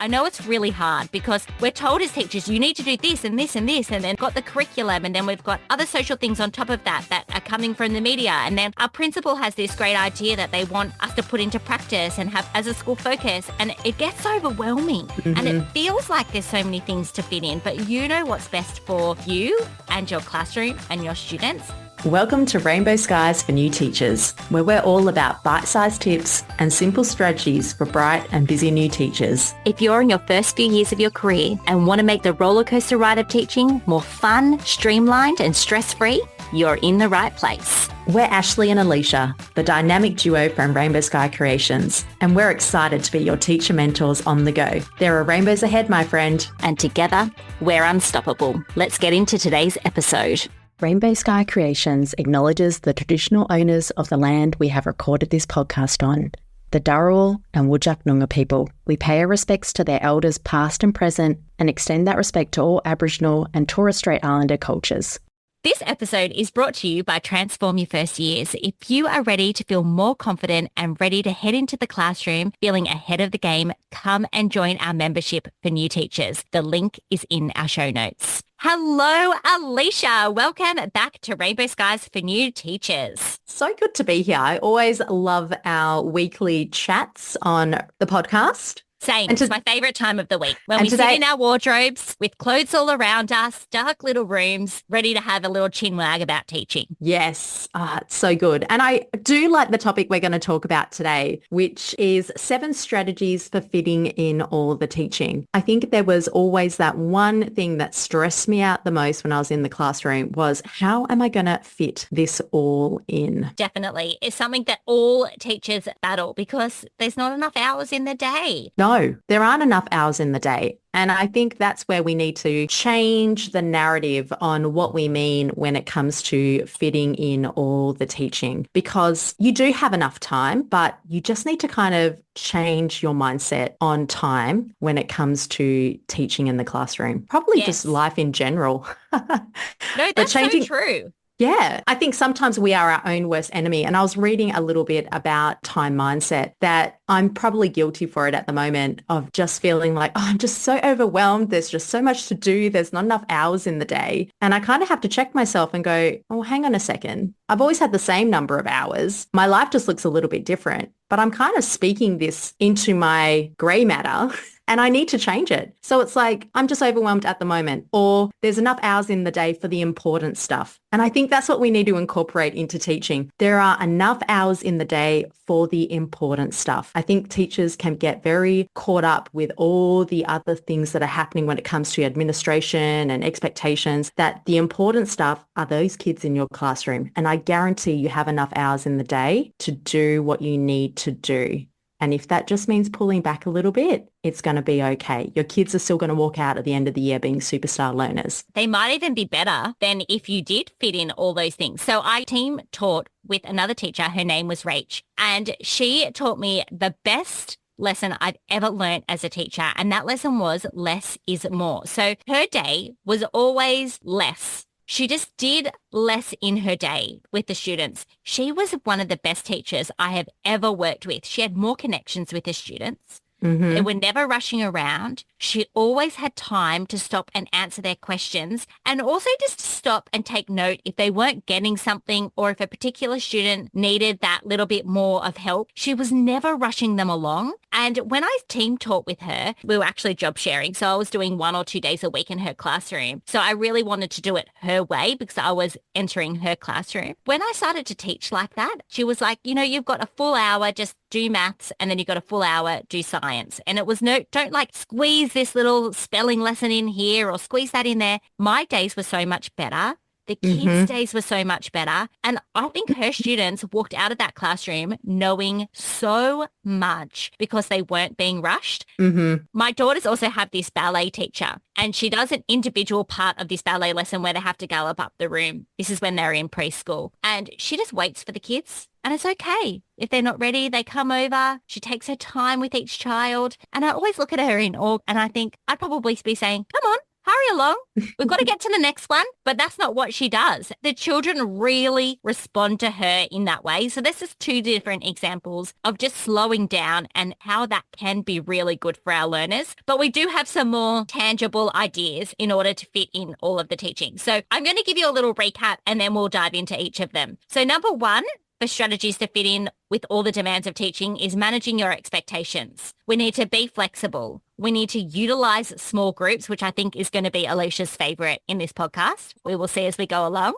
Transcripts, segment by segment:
I know it's really hard because we're told as teachers, you need to do this and this and this, and then got the curriculum, and then we've got other social things on top of that are coming from the media. And then our principal has this great idea that they want us to put into practice and have as a school focus. And it gets overwhelming and it feels like there's so many things to fit in, but you know what's best for you and your classroom and your students. Welcome to Rainbow Skies for New Teachers, where we're all about bite-sized tips and simple strategies for bright and busy new teachers. If you're in your first few years of your career and want to make the rollercoaster ride of teaching more fun, streamlined and stress-free, you're in the right place. We're Ashleigh and Alisha, the dynamic duo from Rainbow Sky Creations, and we're excited to be your teacher mentors on the go. There are rainbows ahead, my friend. And together, we're unstoppable. Let's get into today's episode. Rainbow Sky Creations acknowledges the traditional owners of the land we have recorded this podcast on, the Dharawal and Whadjuk Noongar people. We pay our respects to their elders past and present and extend that respect to all Aboriginal and Torres Strait Islander cultures. This episode is brought to you by Transform Your First Years. If you are ready to feel more confident and ready to head into the classroom feeling ahead of the game, come and join our membership for new teachers. The link is in our show notes. Hello, Alisha. Welcome back to Rainbow Skies for New Teachers. So good to be here. I always love our weekly chats on the podcast. Same. It's my favourite time of the week when we sit in our wardrobes with clothes all around us, dark little rooms, ready to have a little chin wag about teaching. Yes. It's so good. And I do like the topic we're going to talk about today, which is 7 strategies for fitting in all the teaching. I think there was always that one thing that stressed me out the most when I was in the classroom was, how am I going to fit this all in? Definitely. It's something that all teachers battle because there's not enough hours in the day. No, there aren't enough hours in the day. And I think that's where we need to change the narrative on what we mean when it comes to fitting in all the teaching, because you do have enough time, but you just need to kind of change your mindset on time when it comes to teaching in the classroom. Probably just life in general. No, that's so true. Yeah, I think sometimes we are our own worst enemy. And I was reading a little bit about time mindset that I'm probably guilty for it at the moment, of just feeling like, oh, I'm just so overwhelmed. There's just so much to do. There's not enough hours in the day. And I kind of have to check myself and go, oh, hang on a second. I've always had the same number of hours. My life just looks a little bit different, but I'm kind of speaking this into my grey matter. And I need to change it. So it's like, I'm just overwhelmed at the moment, or there's enough hours in the day for the important stuff. And I think that's what we need to incorporate into teaching. There are enough hours in the day for the important stuff. I think teachers can get very caught up with all the other things that are happening when it comes to administration and expectations, that the important stuff are those kids in your classroom. And I guarantee you have enough hours in the day to do what you need to do. And if that just means pulling back a little bit, it's going to be okay. Your kids are still going to walk out at the end of the year being superstar learners. They might even be better than if you did fit in all those things. So I team taught with another teacher. Her name was Rach, and she taught me the best lesson I've ever learned as a teacher. And that lesson was less is more. So her day was always less. She just did less in her day with the students. She was one of the best teachers I have ever worked with. She had more connections with the students. They were never rushing around. She always had time to stop and answer their questions, and also just stop and take note if they weren't getting something, or if a particular student needed that little bit more of help. She was never rushing them along. And when I team taught with her, we were actually job sharing. So I was doing 1 or 2 days a week in her classroom. So I really wanted to do it her way because I was entering her classroom. When I started to teach like that, she was like, you know, you've got a full hour, just do maths, and then you've got a full hour, do science. And it was no, don't like squeeze this little spelling lesson in here or squeeze that in there. My days were so much better. The kids' days were so much better. And I think her students walked out of that classroom knowing so much because they weren't being rushed. My daughters also have this ballet teacher, and she does an individual part of this ballet lesson where they have to gallop up the room. This is when they're in preschool. And she just waits for the kids. And it's okay. If they're not ready, they come over. She takes her time with each child. And I always look at her in awe, and I think I'd probably be saying, come on, hurry hurry along. We've got to get to the next one. But that's not what she does. The children really respond to her in that way. So this is two different examples of just slowing down and how that can be really good for our learners. But we do have some more tangible ideas in order to fit in all of the teaching. So I'm going to give you a little recap and then we'll dive into each of them. So number one, for strategies to fit in with all the demands of teaching is managing your expectations. We need to be flexible. We need to utilize small groups, which I think is going to be Alicia's favorite in this podcast. We will see as we go along.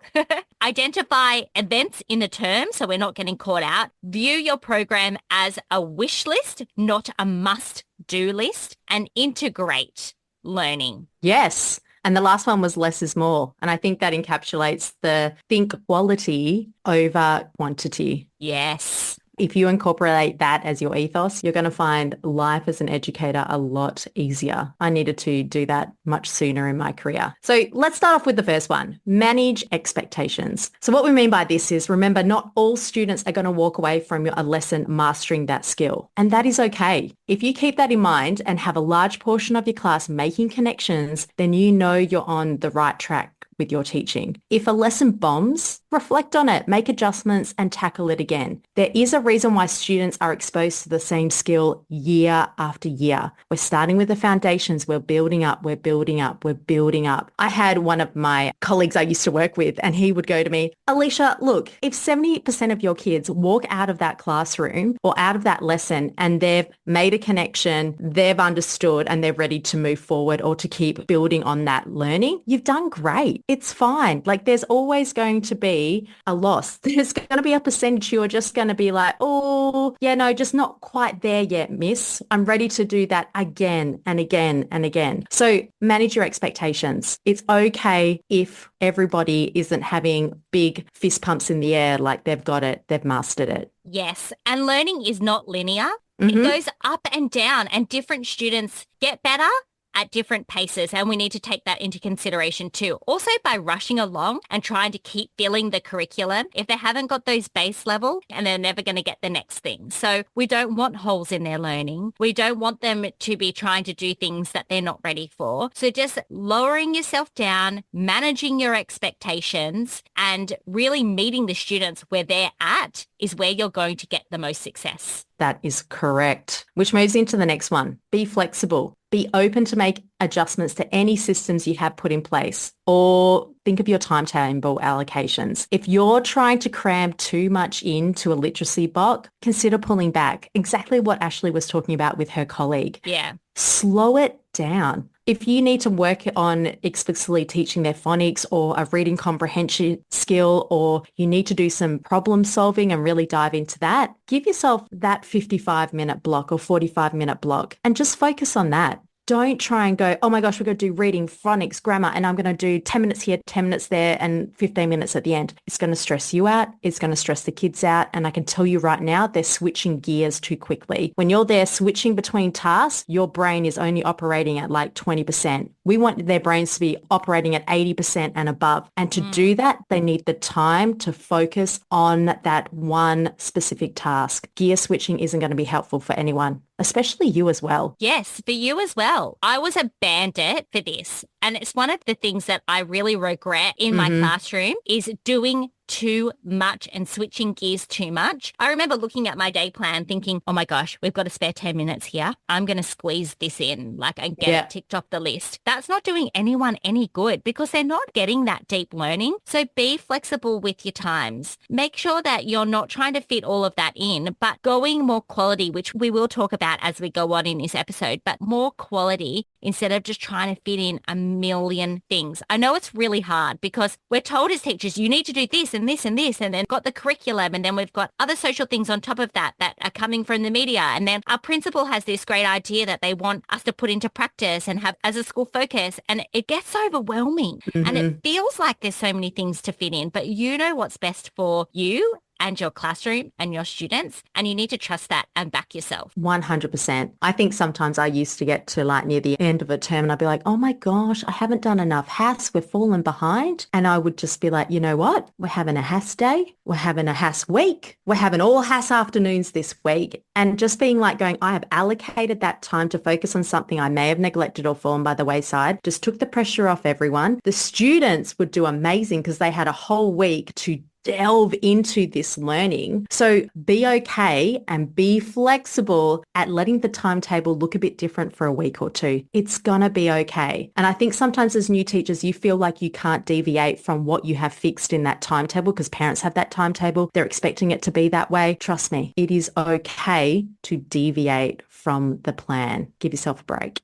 Identify events in the term so we're not getting caught out. View your program as a wish list, not a must-do list, and integrate learning. Yes. And the last one was less is more. And I think that encapsulates the think quality over quantity. Yes. If you incorporate that as your ethos, you're going to find life as an educator a lot easier. I needed to do that much sooner in my career. So let's start off with the first one, manage expectations. So what we mean by this is, remember, not all students are going to walk away from a lesson mastering that skill. And that is okay. If you keep that in mind and have a large portion of your class making connections, then you know you're on the right track with your teaching. If a lesson bombs, reflect on it, make adjustments and tackle it again. There is a reason why students are exposed to the same skill year after year. We're starting with the foundations. We're building up, we're building up, we're building up. I had one of my colleagues I used to work with and he would go to me, Alisha, look, if 70% of your kids walk out of that classroom or out of that lesson and they've made a connection, they've understood and they're ready to move forward or to keep building on that learning, you've done great. It's fine. Like there's always going to be a loss. There's going to be a percentage who are just going to be like, oh, yeah, no, just not quite there yet, miss. I'm ready to do that again and again and again. So manage your expectations. It's okay if everybody isn't having big fist pumps in the air like they've got it, they've mastered it. Yes. And learning is not linear. Mm-hmm. It goes up and down and different students get better at different paces, and we need to take that into consideration too. Also, by rushing along and trying to keep filling the curriculum, if they haven't got those base level, and they're never going to get the next thing. So we don't want holes in their learning. We don't want them to be trying to do things that they're not ready for. So just lowering yourself down, managing your expectations, and really meeting the students where they're at is where you're going to get the most success. That is correct. Which moves into the next one. Be flexible. Be open to make adjustments to any systems you have put in place, or think of your timetable allocations. If you're trying to cram too much into a literacy block, consider pulling back. Exactly what Ashleigh was talking about with her colleague. Yeah. Slow it down. If you need to work on explicitly teaching their phonics or a reading comprehension skill, or you need to do some problem solving and really dive into that, give yourself that 55-minute block or 45-minute block and just focus on that. Don't try and go, oh my gosh, we're going to do reading, phonics, grammar, and I'm going to do 10 minutes here, 10 minutes there, and 15 minutes at the end. It's going to stress you out. It's going to stress the kids out. And I can tell you right now, they're switching gears too quickly. When you're there switching between tasks, your brain is only operating at like 20%. We want their brains to be operating at 80% and above. And to do that, they need the time to focus on that one specific task. Gear switching isn't going to be helpful for anyone, especially you as well. Yes, for you as well. I was a bandit for this. And it's one of the things that I really regret in my classroom is doing too much and switching gears too much. I remember looking at my day plan thinking, oh my gosh, we've got a spare 10 minutes here. I'm going to squeeze this in, like, and get it ticked off the list. That's not doing anyone any good because they're not getting that deep learning. So be flexible with your times. Make sure that you're not trying to fit all of that in, but going more quality, which we will talk about as we go on in this episode, but more quality instead of just trying to fit in a million things. I know it's really hard because we're told as teachers, you need to do this and this and this, and then got the curriculum, and then we've got other social things on top of that that are coming from the media. And then our principal has this great idea that they want us to put into practice and have as a school focus. And it gets overwhelming and it feels like there's so many things to fit in, but you know what's best for you and your classroom and your students, and you need to trust that and back yourself. 100%. I think sometimes I used to get to like near the end of a term and I'd be like, oh my gosh, I haven't done enough HAS. We're falling behind. And I would just be like, you know what? We're having a HAS day. We're having a HAS week. We're having all HAS afternoons this week. And just being like going, I have allocated that time to focus on something I may have neglected or fallen by the wayside, just took the pressure off everyone. The students would do amazing because they had a whole week to delve into this learning. So be okay and be flexible at letting the timetable look a bit different for a week or two. It's gonna be okay. And I think sometimes as new teachers, you feel like you can't deviate from what you have fixed in that timetable because parents have that timetable. They're expecting it to be that way. Trust me, it is okay to deviate from the plan. Give yourself a break.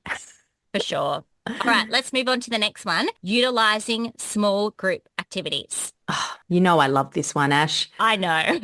For sure. All right, let's move on to the next one. Utilizing small group activities. Oh, you know I love this one, Ash. I know.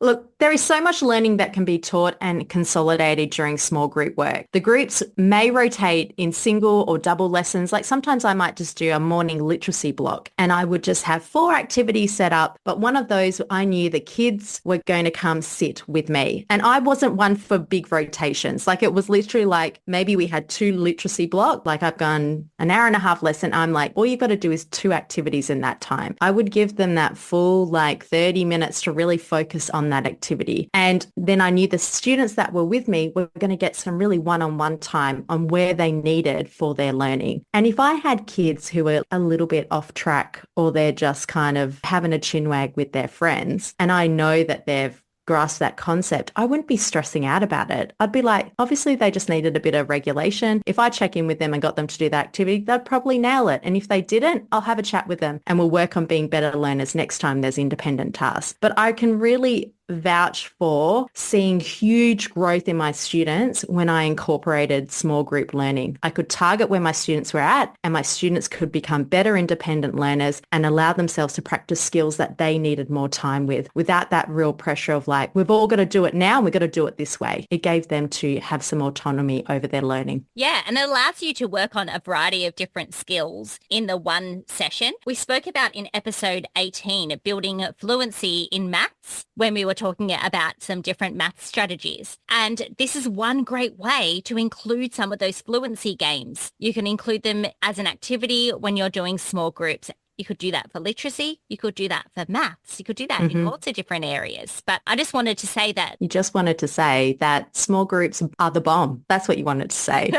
Look, there is so much learning that can be taught and consolidated during small group work. The groups may rotate in single or double lessons. Like sometimes I might just do a morning literacy block and I would just have 4 activities set up. But one of those, I knew the kids were going to come sit with me. And I wasn't one for big rotations. Like it was literally like maybe we had 2 literacy block. Like I've gone an hour and a half lesson. I'm like, all you've got to do is 2 activities in that time. I would give them that full like 30 minutes to really focus on that activity. And then I knew the students that were with me were going to get some really one-on-one time on where they needed for their learning. And if I had kids who were a little bit off track or they're just kind of having a chinwag with their friends, and I know that they've grasp that concept, I wouldn't be stressing out about it. I'd be like, obviously they just needed a bit of regulation. If I check in with them and got them to do that activity, they'd probably nail it. And if they didn't, I'll have a chat with them and we'll work on being better learners next time there's independent tasks. But I can really vouch for seeing huge growth in my students when I incorporated small group learning. I could target where my students were at and my students could become better independent learners and allow themselves to practice skills that they needed more time with without that real pressure of like, we've all got to do it now and we've got to do it this way. It gave them to have some autonomy over their learning. Yeah, and it allows you to work on a variety of different skills in the one session. We spoke about in episode 18, building fluency in maths when we were talking about some different math strategies. And this is one great way to include some of those fluency games. You can include them as an activity when you're doing small groups. You could do that for literacy. You could do that for maths. You could do that in lots of different areas. But I just wanted to say that. You just wanted to say that small groups are the bomb. That's what you wanted to say.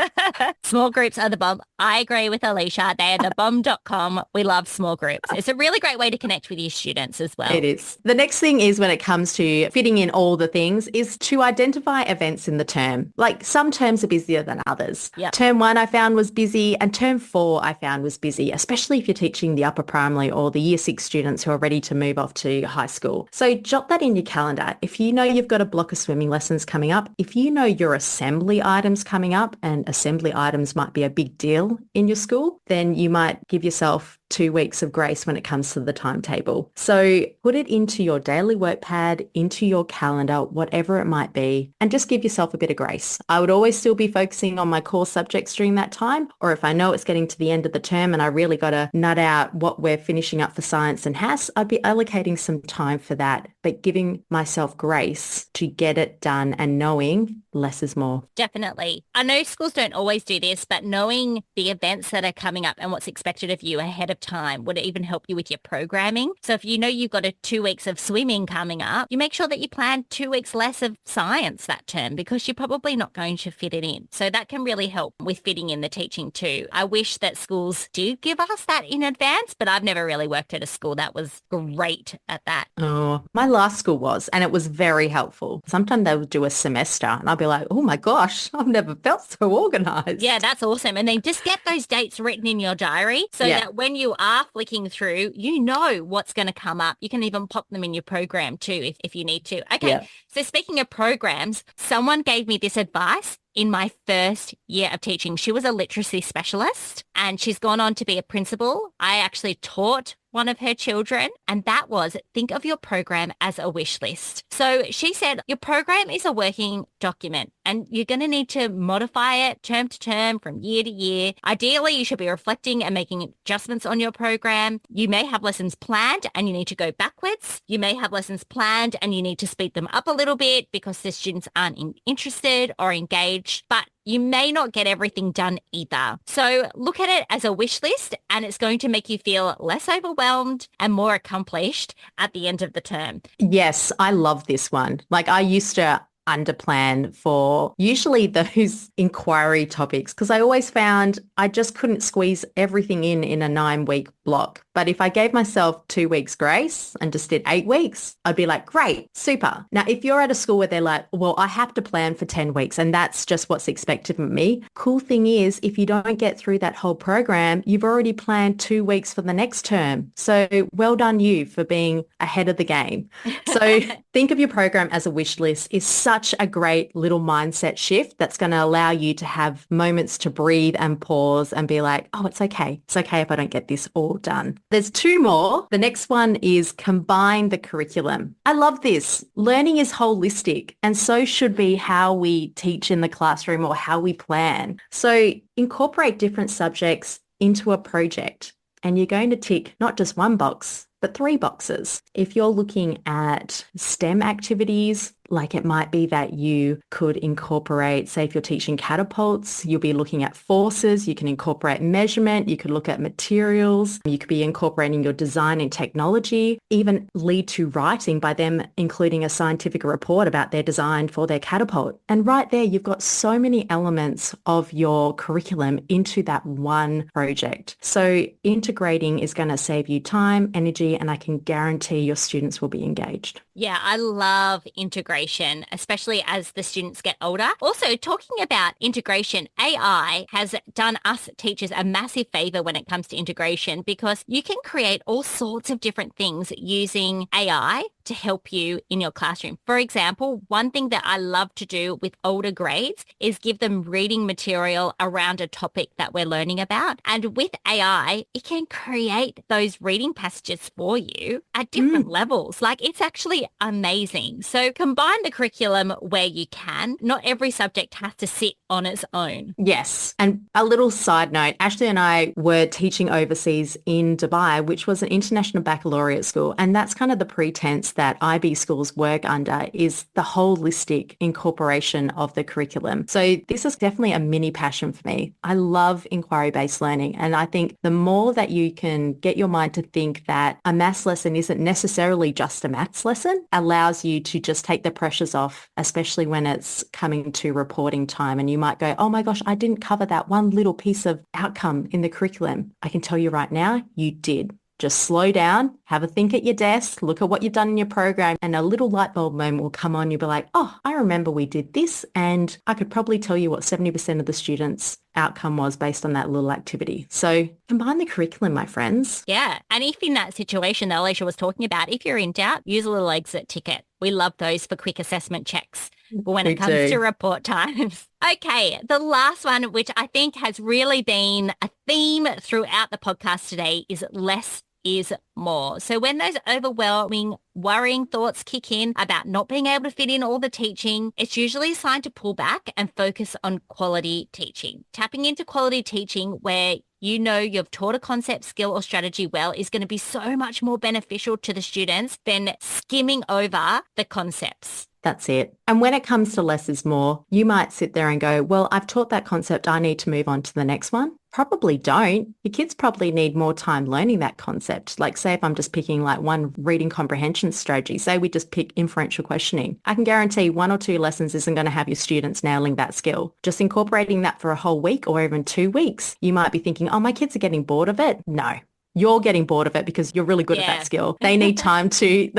Small groups are the bomb. I agree with Alisha. They are the bomb.com. We love small groups. It's a really great way to connect with your students as well. It is. The next thing is when it comes to fitting in all the things is to identify events in the term. Like some terms are busier than others. Yep. Term 1 I found was busy and term 4 I found was busy, especially if you're teaching the upper primary or the year 6 students who are ready to move off to high school. So jot that in your calendar. If you know you've got a block of swimming lessons coming up, if you know your assembly items coming up, and assembly items might be a big deal in your school, then you might give yourself 2 weeks of grace when it comes to the timetable. So put it into your daily work pad, into your calendar, whatever it might be, and just give yourself a bit of grace. I would always still be focusing on my core subjects during that time, or if I know it's getting to the end of the term and I really got to nut out what we're finishing up for science and HAS, I'd be allocating some time for that, but giving myself grace to get it done and knowing less is more. Definitely. I know schools don't always do this, but knowing the events that are coming up and what's expected of you ahead of time would even help you with your programming. So if you know you've got 2 weeks of swimming coming up, you make sure that you plan 2 weeks less of science that term because you're probably not going to fit it in. So that can really help with fitting in the teaching too. I wish that schools did give us that in advance, but I've never really worked at a school that was great at that. Oh, my last school was, and it was very helpful. Sometimes they would do a semester and I'll be like, oh my gosh, I've never felt so organized. Yeah, that's awesome. And then just get those dates written in your diary so that when you are flicking through, you know what's going to come up. You can even pop them in your program too if you need to. Okay, so speaking of programs, someone gave me this advice. in my first year of teaching. She was a literacy specialist and she's gone on to be a principal. I actually taught one of her children, and that was, think of your program as a wish list. So she said, your program is a working document and you're going to need to modify it term to term from year to year. Ideally, you should be reflecting and making adjustments on your program. You may have lessons planned and you need to go backwards. You may have lessons planned and you need to speed them up a little bit because the students aren't interested or engaged, but you may not get everything done either. So look at it as a wish list and it's going to make you feel less overwhelmed and more accomplished at the end of the term. Yes, I love this one. Like I used to underplan for usually those inquiry topics because I always found I just couldn't squeeze everything in a 9-week block. But if I gave myself 2 weeks grace and just did 8 weeks, I'd be like, great, super. Now, if you're at a school where they're like, well, I have to plan for 10 weeks and that's just what's expected of me. Cool thing is, if you don't get through that whole program, you've already planned 2 weeks for the next term. So well done you for being ahead of the game. So think of your program as a wish list is such a great little mindset shift that's going to allow you to have moments to breathe and pause and be like, oh, it's okay. It's okay if I don't get this all done. There's 2 more. The next one is combine the curriculum. I love this. Learning is holistic and so should be how we teach in the classroom or how we plan. So incorporate different subjects into a project and you're going to tick not just one box, but 3 boxes. If you're looking at STEM activities, like it might be that you could incorporate, say if you're teaching catapults, you'll be looking at forces, you can incorporate measurement, you could look at materials, you could be incorporating your design and technology, even lead to writing by them including a scientific report about their design for their catapult. And right there, you've got so many elements of your curriculum into that one project. So integrating is going to save you time, energy, and I can guarantee your students will be engaged. Yeah, I love integration, especially as the students get older. Also, talking about integration, AI has done us teachers a massive favor when it comes to integration because you can create all sorts of different things using AI to help you in your classroom. For example, one thing that I love to do with older grades is give them reading material around a topic that we're learning about. And with AI, it can create those reading passages for you at different levels. Like it's actually amazing. So combine the curriculum where you can. Not every subject has to sit on its own. Yes. And a little side note, Ashleigh and I were teaching overseas in Dubai, which was an international baccalaureate school. And that's kind of the pretense that IB schools work under is the holistic incorporation of the curriculum. So this is definitely a mini passion for me. I love inquiry-based learning. And I think the more that you can get your mind to think that a maths lesson isn't necessarily just a maths lesson, allows you to just take the pressures off, especially when it's coming to reporting time. And you might go, oh my gosh, I didn't cover that one little piece of outcome in the curriculum. I can tell you right now, you did. Just slow down, have a think at your desk, look at what you've done in your program, and a little light bulb moment will come on. You'll be like, oh, I remember we did this, and I could probably tell you what 70% of the students' outcome was based on that little activity. So combine the curriculum, my friends. Yeah. And if in that situation that Alisha was talking about, if you're in doubt, use a little exit ticket. We love those for quick assessment checks. But when it comes to report times. Okay, the last one, which I think has really been a theme throughout the podcast today, is less is more. So when those overwhelming, worrying thoughts kick in about not being able to fit in all the teaching, it's usually a sign to pull back and focus on quality teaching. Tapping into quality teaching where you know you've taught a concept, skill, or strategy well is going to be so much more beneficial to the students than skimming over the concepts. That's it. And when it comes to less is more, you might sit there and go, well, I've taught that concept. I need to move on to the next one. Probably don't. Your kids probably need more time learning that concept. Like say if I'm just picking like one reading comprehension strategy, say we just pick inferential questioning. I can guarantee 1 or 2 lessons isn't going to have your students nailing that skill. Just incorporating that for a whole week or even 2 weeks, you might be thinking, oh, my kids are getting bored of it. No. You're getting bored of it because you're really good at that skill. They need time to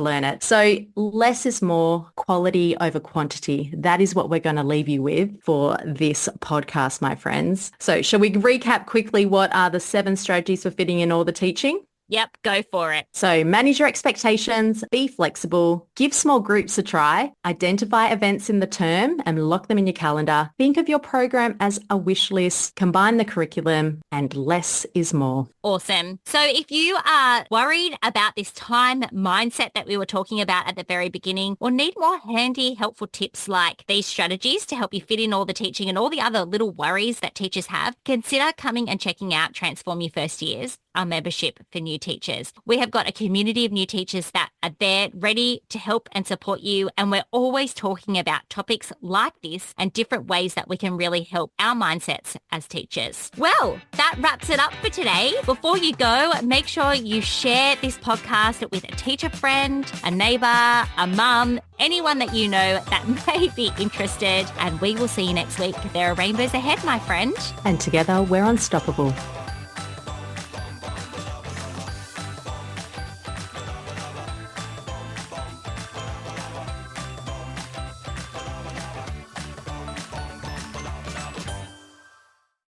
learn it. So less is more, quality over quantity. That is what we're going to leave you with for this podcast, my friends. So shall we recap quickly what are the 7 strategies for fitting in all the teaching? Yep, go for it. So manage your expectations, be flexible, give small groups a try, identify events in the term and lock them in your calendar. Think of your program as a wish list, combine the curriculum, and less is more. Awesome. So if you are worried about this time mindset that we were talking about at the very beginning, or need more handy, helpful tips like these strategies to help you fit in all the teaching and all the other little worries that teachers have, consider coming and checking out Transform Your First Years, our membership for new teachers. We have got a community of new teachers that are there ready to help and support you. And we're always talking about topics like this and different ways that we can really help our mindsets as teachers. Well, that wraps it up for today. Before you go, make sure you share this podcast with a teacher friend, a neighbor, a mum, anyone that you know that may be interested. And we will see you next week. There are rainbows ahead, my friend. And together we're unstoppable.